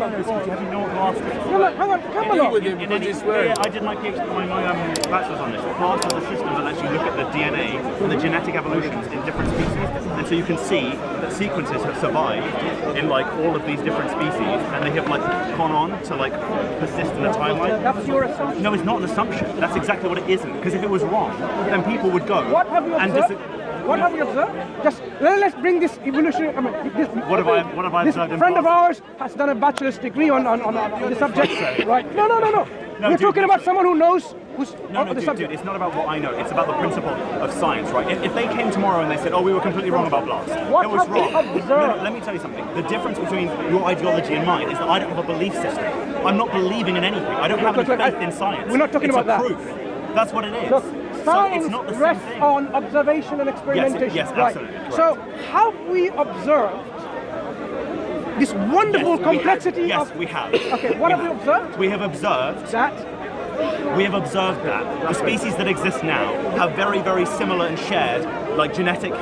on. Have you not asked me? No, hang on, come along. I did my PhD, my bachelor's on this. Part of the system that lets you look at the DNA and the genetic evolutions in different species, and so you can see that sequences have survived in like all of these different species, and they have like gone on to like persist in the timeline. That's your assumption. No, it's not an assumption. That's exactly what it isn't. Because if it was wrong, then people would go. What have you observed? What have you observed? Just let's bring this evolution. I mean, what have I observed? This friend of ours has done a bachelor's degree on the subject, right? No. We're talking about someone who knows who's the subject. Dude, it's not about what I know. It's about the principle of science, right? If they came tomorrow and they said, "Oh, we were completely wrong about blast," What it was have you wrong. observed? No, let me tell you something. The difference between your ideology and mine is that I don't have a belief system. I'm not believing in anything. I don't have any faith in science. We're not talking about that. It's a proof. That's what it is. Look, science it's not the same rests thing. on observation and experimentation. Yes, right. absolutely. Correct. So have we observed this wonderful complexity Yes, of... we have. Okay, what have we observed? We have observed That the species that exist now have very, very similar and shared like genetic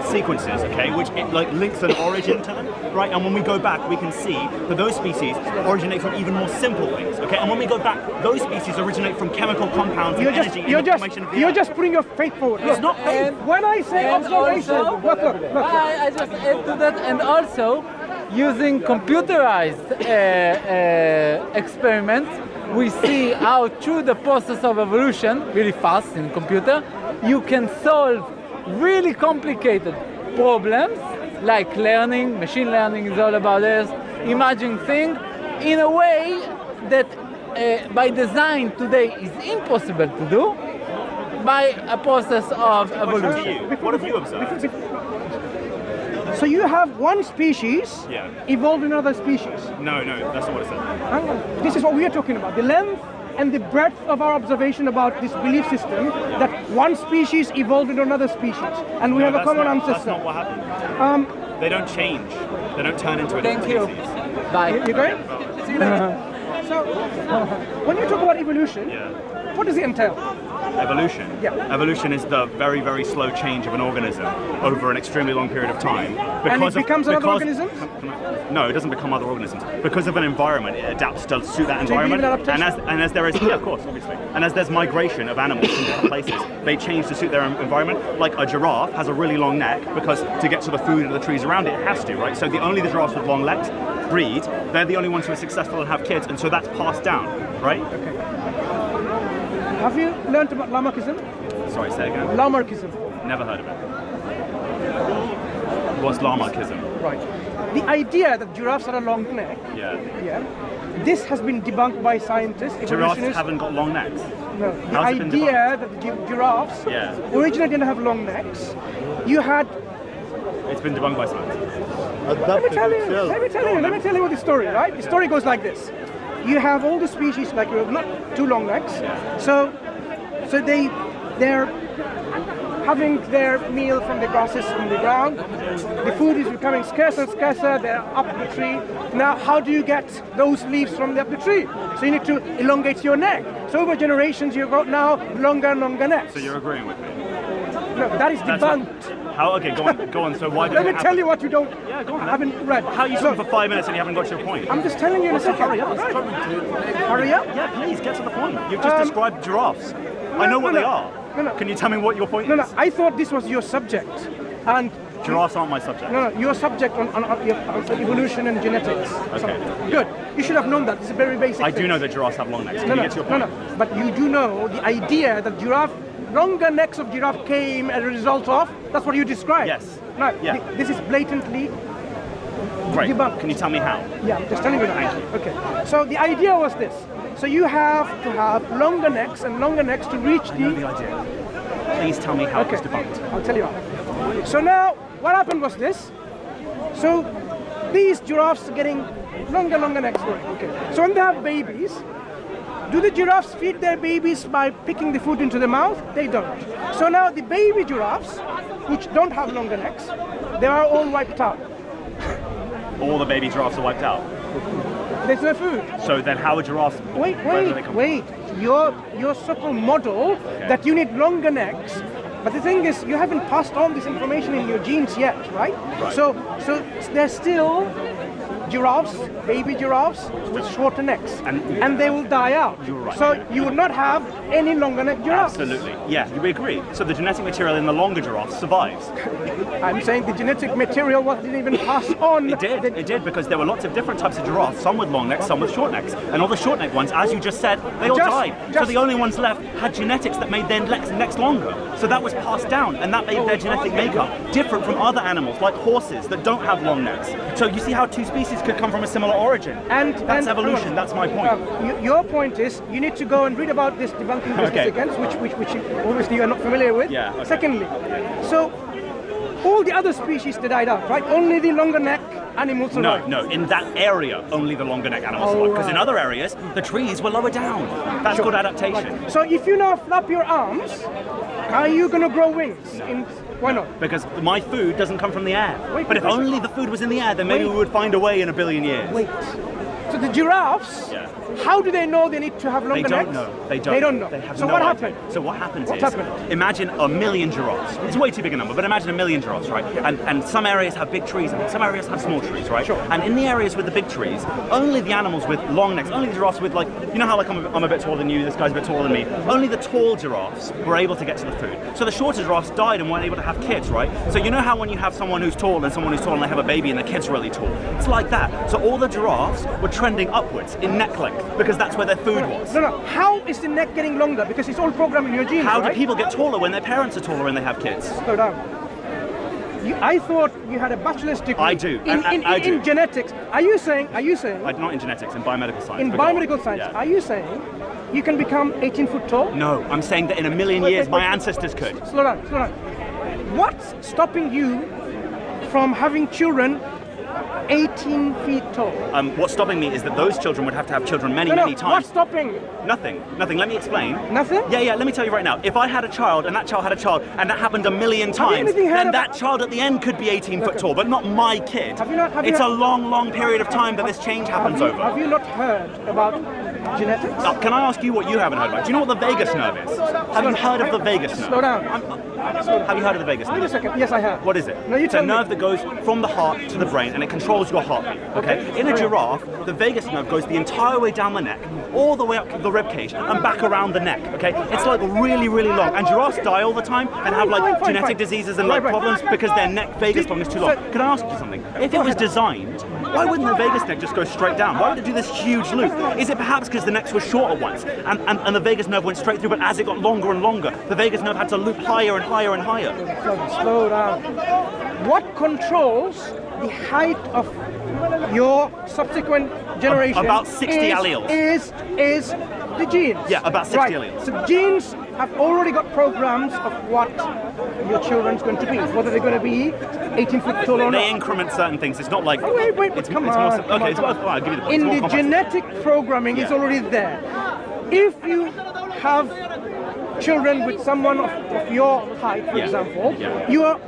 sequences, okay, which like links an origin to them, right? And when we go back, we can see that those species originate from even more simple things, okay? And when we go back, those species originate from chemical compounds and energy in the formation of the you're earth. just putting your faith forward. It's not faith. And when I say observation, look. I just add to that, and also using computerized experiments, we see how through the process of evolution, really fast in computer, you can solve really complicated problems like learning. Machine learning is all about this, imagining things in a way that by design today is impossible to do by a process of evolution. What have you observed? So you have one species evolved in another species. No, that's not what it said. Hang on. This is what we are talking about. The length and the breadth of our observation about this belief system that one species evolved into another species. And we have a common ancestor. That's not what happened. They don't change. They don't turn into a different species. Bye. You going? See you later. So, when you talk about evolution, what does it entail? Evolution? Yeah. Evolution is the very, very slow change of an organism over an extremely long period of time. And it becomes another organism? No, it doesn't become other organisms. Because of an environment, it adapts to suit that So you believe environment. in adaptation? And as there is, yeah, of course, obviously. And as there's migration of animals from different places, they change to suit their environment. Like a giraffe has a really long neck because to get to the food of the trees around it, it has to, right? So only the giraffes with long legs breed. They're the only ones who are successful and have kids, and so that's passed down, right? Okay. Have you learned about Lamarckism? Sorry, say again. Lamarckism. Never heard of it. What's Lamarckism? Right. The idea that giraffes are a long neck, this has been debunked by scientists. Giraffes haven't got long necks. No. The idea that giraffes originally didn't have long necks, It's been debunked by science. Let me tell you the story, right? The story goes like this. You have all the species like not too long necks, so they're having their meal from the grasses on the ground. The food is becoming scarcer and scarcer. They're up the tree. Now, how do you get those leaves from up the tree? So you need to elongate your neck. So over generations, you've got now longer and longer necks. So you're agreeing with me? No, that is debunked. How? Okay, go on. So why? Let me tell you what you don't. Yeah, go on. Haven't read. How are you talking for 5 minutes and you haven't got your point? I'm just telling you in a second. Hurry up. Hurry up? Yeah, please get to the point. You've just described giraffes. I know what they are. No. Can you tell me what your point is? No, I thought this was your subject, and giraffes aren't my subject. No, your subject on evolution and genetics. Okay. Good. You should have known that. It's a very basic. I do know that giraffes have long necks. Can you get to your point? No. But you do know the idea that longer necks of giraffe came as a result of. That's what you described. Yes. No. Yeah. This is blatantly debunked. Can you tell me how? Yeah, I'm just telling you now. Thank you. Okay. So the idea was this. So you have to have longer necks and longer necks to reach I know the idea. Please tell me how it was debunked. I'll tell you how. So now, what happened was this. So these giraffes are getting longer necks going. Okay. So when they have babies, do the giraffes feed their babies by picking the food into the mouth? They don't. So now the baby giraffes, which don't have longer necks, they are all wiped out. All the baby giraffes are wiped out. There's no food. So then how are giraffes... Wait. Your so-called model that you need longer necks, but the thing is you haven't passed on this information in your genes yet, right? So there's still giraffes, baby giraffes, with shorter necks, and they will die out. You're right. So you would not have any longer neck giraffes. Absolutely. Yeah, we agree. So the genetic material in the longer giraffe survives. I'm saying the genetic material didn't even pass on. It did, because there were lots of different types of giraffes, some with long necks, some with short necks. And all the short neck ones, as you just said, they all died. So the only ones left had genetics that made their necks longer. So that was passed down, and that made their genetic makeup different from other animals, like horses that don't have long necks. So you see how two species could come from a similar origin. And that's evolution, that's my point. Your point is, you need to go and read about this debunking business against, which obviously you are not familiar with. Yeah, okay. Secondly, so all the other species that died out, right? Only the longer neck animals survived. No, in that area, only the longer neck animals survived. Because in other areas, the trees were lower down. That's called adaptation. Right. So if you now flap your arms, are you going to grow wings? No. Why not? Because my food doesn't come from the air. But if only the food was in the air, then maybe we would find a way in a billion years. Wait. So the giraffes, how do they know they need to have longer necks? They don't know. They have so no what idea. happened? So what happens What is, happened? imagine a million giraffes. It's way too big a number, but imagine a million giraffes, right? And some areas have big trees, and some areas have small trees, right? Sure. And in the areas with the big trees, only the animals with long necks, only the giraffes with you know how I'm a bit taller than you, this guy's a bit taller than me, only the tall giraffes were able to get to the food. So the shorter giraffes died and weren't able to have kids, right? So you know how when you have someone who's tall and someone who's tall and they have a baby and the kid's really tall? It's like that. So all the giraffes were trending upwards in neck length because that's where their food was. No. How is the neck getting longer? Because it's all programmed in your genes, How right? do people get taller when their parents are taller and they have kids? Slow down. I thought you had a bachelor's degree. I do. In genetics. Are you saying? I'm not in genetics, in biomedical science. In biomedical science, are you saying you can become 18 foot tall? No, I'm saying that in a million years my ancestors could. Slow down. What's stopping you from having children 18 feet tall? What's stopping me is that those children would have to have children many times. What's stopping? Nothing. Let me explain. Nothing? Yeah, let me tell you right now. If I had a child and that child had a child and that happened a million times, then that child at the end could be 18 foot tall, but not my kid. It's a long period of time that this change happens over. Have you not heard about genetics? Can I ask you what you haven't heard about? Do you know what the vagus nerve is? Have you heard of the vagus nerve? Slow down. Have you heard of the vagus nerve? Wait a second. Yes, I have. What is it? No, you it's tell a nerve that goes from the heart to the brain and it controls your heartbeat. Okay? In a giraffe, the vagus nerve goes the entire way down the neck, all the way up the rib cage, and back around the neck. Okay? It's like really long. And giraffes die all the time and have genetic diseases and problems because their neck vagus tongue is too long. Can I ask you something? If it was designed, why wouldn't the vagus neck just go straight down? Why would it do this huge loop? Is it perhaps because the necks were shorter once and the vagus nerve went straight through, but as it got longer and longer, the vagus nerve had to loop higher and higher and higher? Slow down. What controls the height of your subsequent generation? About 60 alleles. Is the genes. Yeah, about 60 alleles. So genes have already got programs of what your children's going to be, whether they're going to be 18 foot tall or not. They increment certain things. It's not like... Wait, come on. I'll give you the point. In the genetic programming, it's already there. If you have children with someone of your height, for example, you are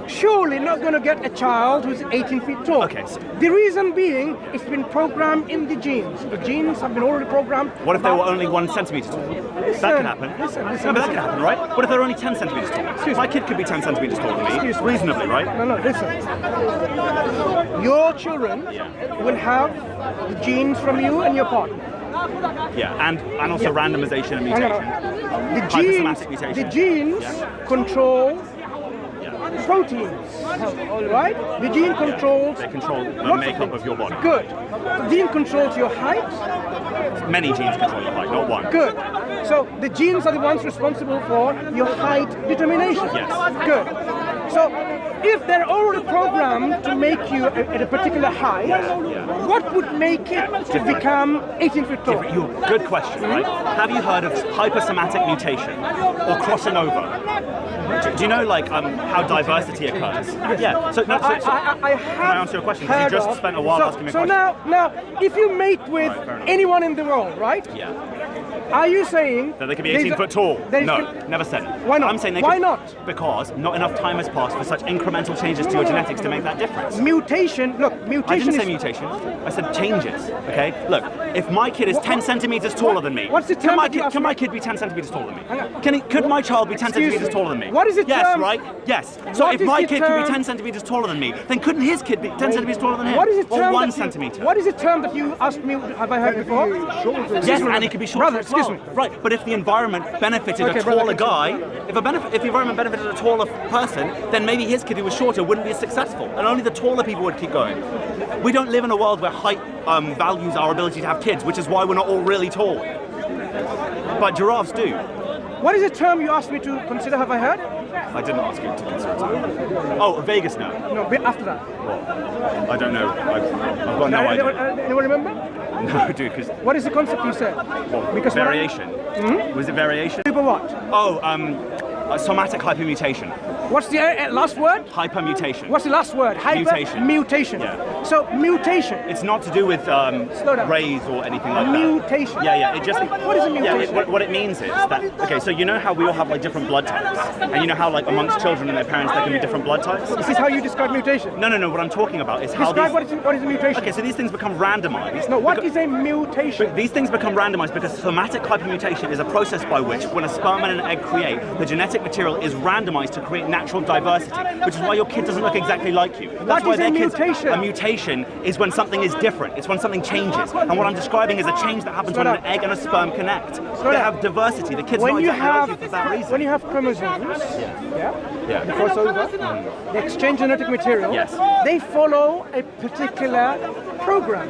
surely not going to get a child who's 18 feet tall. Okay. So the reason being, it's been programmed in the genes. The genes have been already programmed. What if they were only 1 centimeter tall? That could happen. Listen. That could happen, right? What if they're only 10 centimeters tall? My kid could be 10 centimeters taller than me, reasonably, right? No, listen. Your children will have the genes from you and your partner. Yeah, and also randomization and mutation. The genes control proteins, right? The gene controls... They control the makeup of your body. Good. The gene controls your height. Many genes control your height, not one. Good. So the genes are the ones responsible for your height determination. Yes. Good. So if they're already programmed to make you at a particular height, what would make it to become 18 feet tall? Good question, right? Have you heard of hypersomatic mutation or crossing over? Do you know how diversity occurs? Yeah. So, I have. Can I answer your question? Because you just spent a while asking me a question. So now, if you mate with anyone in the world, right? Yeah. Are you saying That they can be there's 18 a- foot tall? there's- No, never said it. Why not? I'm saying they Why could, not? Because not enough time has passed for such incremental changes to your genetics to make that difference. Mutation. Look, I mutation didn't is. say mutation. I said changes. Okay. Look, if my kid is 10 centimeters taller than me, What's the term that you asked can my me? kid be 10 centimeters taller than me? Hang on. Could my child be 10 Excuse centimeters me. taller than me? What is the Yes, term- right? Yes. So What if is my the kid can be term- 10 centimeters taller than me, then couldn't his kid be 10 centimeters taller than him? What is the term Or 1 that you- centimeter? What is the term that you asked me? Have I heard before? Yes, and it could be shorter Brother, as well. excuse me. Right, but if the environment benefited Okay, a brother, taller guy, continue. if the environment benefited a taller person, then maybe his kid who was shorter wouldn't be as successful, and only the taller people would keep going. We don't live in a world where height values our ability to have kids, which is why we're not all really tall. But giraffes do. What is the term you asked me to consider? Have I heard? I didn't ask you to consider it. Oh, Vegas now. No, bit after that. Well, I don't know. I've got no idea. Anyone remember? No, dude, because What is the concept you said? Because what I- variation. Was it variation? Super what? Oh, somatic hypermutation. What's the last word? Hypermutation. What's the last word? Hyper Mutation. mutation. Yeah. So mutation. It's not to do with down. rays or anything like that. Mutation. Yeah. It just. What is a mutation? What it means is that okay. So you know how we all have like different blood types, and you know how like amongst children and their parents there can be different blood types. Is this how you describe mutation? No. What I'm talking about is how Describe these. what is a mutation. Okay, so these things become randomized. No, what because- is a mutation? But these things become randomized because somatic hypermutation is a process by which, when a sperm and an egg create, the genetic material is randomized to create natural diversity, which is why your kid doesn't look exactly like you. That's What why is a their kids- mutation? A mutation is when something is different. It's when something changes. And what I'm describing is a change that happens when an egg and a sperm connect. They down. have diversity. The kid's When not you exactly like have you for that reason. when you have chromosomes, Yeah. the crossover, they exchange genetic material. Yes. They follow a particular program,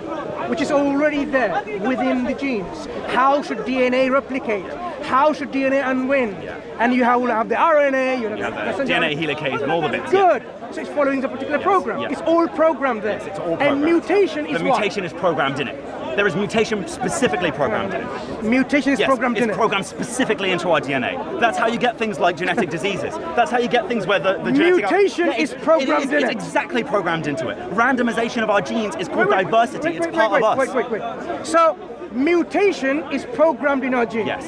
which is already there within the genes. How should DNA replicate? How should DNA unwind? And you will have the RNA, you You have the messenger- DNA helicase and all the bits. yeah. Good. So it's following a particular program. Yeah. It's all programmed there. It's all And programmed. mutation is The what? mutation is programmed in it. There is mutation specifically programmed in it. Mutation is Yes, programmed in it's it. programmed specifically into our DNA. That's how you get things like genetic diseases. That's how you get things where the genetic... Mutation is programmed in It's it. exactly programmed into it. Randomization of our genes is called diversity. It's part of us. Wait. So mutation is programmed in our genes. Yes.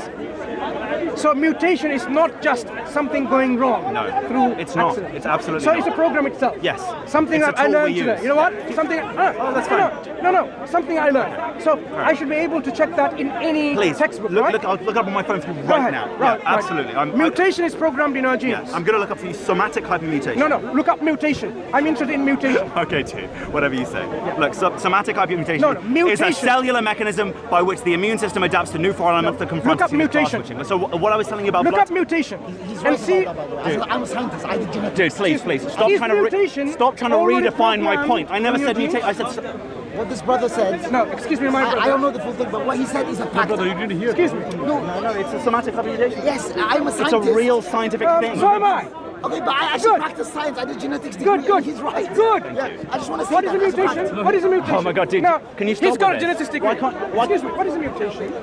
So mutation is not just something going wrong. No, through it's not. accident. It's absolutely So not. it's a program itself. Yes. Something It's a that I tool learned we today. use. You know what? Something. that's fine. No. Something I learned. So I should be able to check that in any Please, textbook, look, right? I'll look up on my phone for you Go right ahead. now. Right, Yeah, absolutely. Mutation is programmed in our genes. Yeah, I'm going to look up for you somatic hypermutation. No. Look up mutation. I'm interested in mutation. Okay, dude. Whatever you say. Look, somatic hypermutation No, mutation. is a cellular mechanism by which the immune system adapts to new foreign elements that confront Look up us in class mutation. switching. So what I was telling you about Look blood... up mutation He's and right see. about that, by the way. I'm a scientist. I did genetics. Dude, please, stop Is trying to mutation stop trying to already redefine my programmed point. I never in your said mutation. genes? I said What this brother said. No, excuse me, my brother. I don't know the full thing, but what he said is a fact. Excuse me. no, it's a somatic hypermutation. Yes, I'm a It's scientist. a real scientific thing. So am I. Okay, but I actually Good. practice science. I did genetics degree. Good. He's right. Good. Yeah, I just want to say What is a that as mutation? fact. What is a mutation? Oh my God, dude, Now, can you stop he's got a with this? genetics degree. Why can't- why- Excuse me. What is a mutation?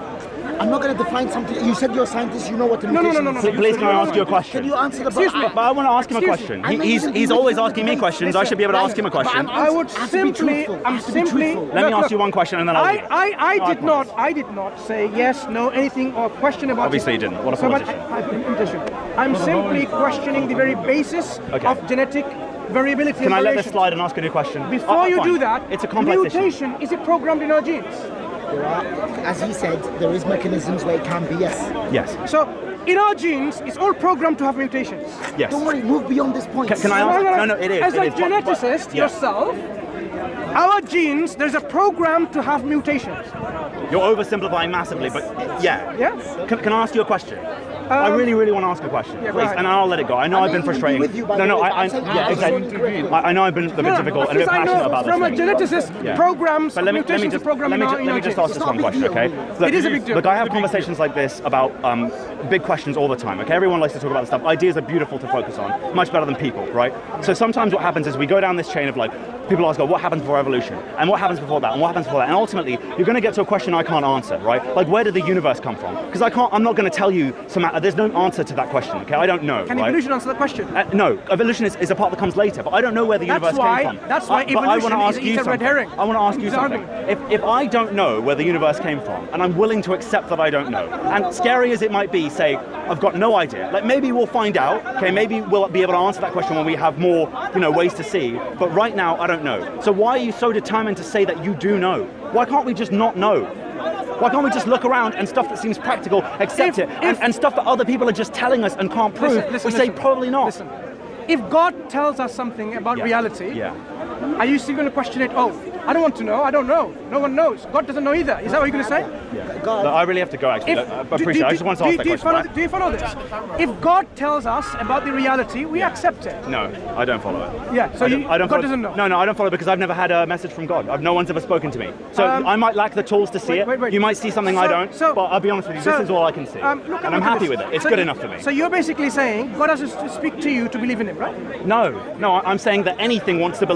I'm not going to define something. You said you're a scientist. You know what the No. mutation is. Please, can I ask you a question? Can you answer the Excuse me. But I want to ask him a Excuse question. me. I may He's even be he's with always you, asking me but questions. I should be able to ask him a question. But I would have to be simply, truthful. I'm Have to be simply. truthful. Let me look, ask you one question and then I'll leave. I did not say yes, no, anything or question about. Obviously it. you didn't. What a So, but politician. I'm simply questioning the very basis Okay. of genetic variability. Can and I let this variation. slide and ask a new question? Before you fine. do that, It's a complex issue. mutation is it programmed in our genes? As he said, there is mechanisms where it can be, yes. Yes. So in our genes, it's all programmed to have mutations. Yes. Don't worry, move beyond this point. Can I ask? No, it is. As it a is. geneticist Yeah. yourself, our genes, there's a program to have mutations. You're oversimplifying massively, but yeah. Yeah? Can I ask you a question? I really want to ask a question, Yeah, go please, ahead. and I'll let it go. I know I I've may been even be frustrating. with you, by No, the way, I but I'm saying yeah, I exactly. just want to I know I've been a bit difficult and a bit Because I passionate know about this. from a thing. geneticist, Yeah. programs, But let me mutations just are programmed let me in just, our let me just genes. ask this It's not one a big question, deal, okay? really. Look, It is a big deal. Look, I have conversations like this about big questions all the time, okay? Everyone likes to talk about this stuff. Ideas are beautiful to focus on, much better than people, right? So sometimes what happens is we go down this chain of like, people ask, oh, what happens before evolution? And what happens before that? And what happens before that? And ultimately, you're going to get to a question I can't answer, right? Like, where did the universe come from? Because I'm not going to tell you there's no answer to that question, okay? I don't know, Can right? evolution answer the question? No, evolution is a part that comes later, but I don't know where the universe came from. That's why evolution is a red herring. I want to ask you something. If I don't know where the universe came from, and I'm willing to accept that I don't know, and scary as it might be, say, I've got no idea, like maybe we'll find out, okay, maybe we'll be able to answer that question when we have more, ways to see, but right now, I don't know. So why are you so determined to say that you do know? Why can't we just not know? Why can't we just look around and stuff that seems practical, accept it, and stuff that other people are just telling us and can't prove, we say probably not. Listen, if God tells us something about reality, are you still going to question it? Oh, I don't want to know, I don't know. No one knows. God doesn't know either. Is that what you're going to say? God, I really have to go, actually. I appreciate it. I just want to ask that question. Do you follow this? If God tells us about the reality, we accept it. No, I don't follow it. Yeah, so God doesn't know. No, I don't follow it because I've never had a message from God. No one's ever spoken to me. So I might lack the tools to see it. You might see something I don't, but I'll be honest with you, this is all I can see. And I'm happy with it. It's good enough for me. So you're basically saying God has to speak to you to believe in him, right? No, I'm saying that anything wants to be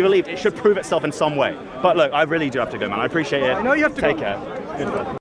believed, it should prove itself in some way. But look, I really do have to go, man. I appreciate it. I know you have to Take go. care. Good.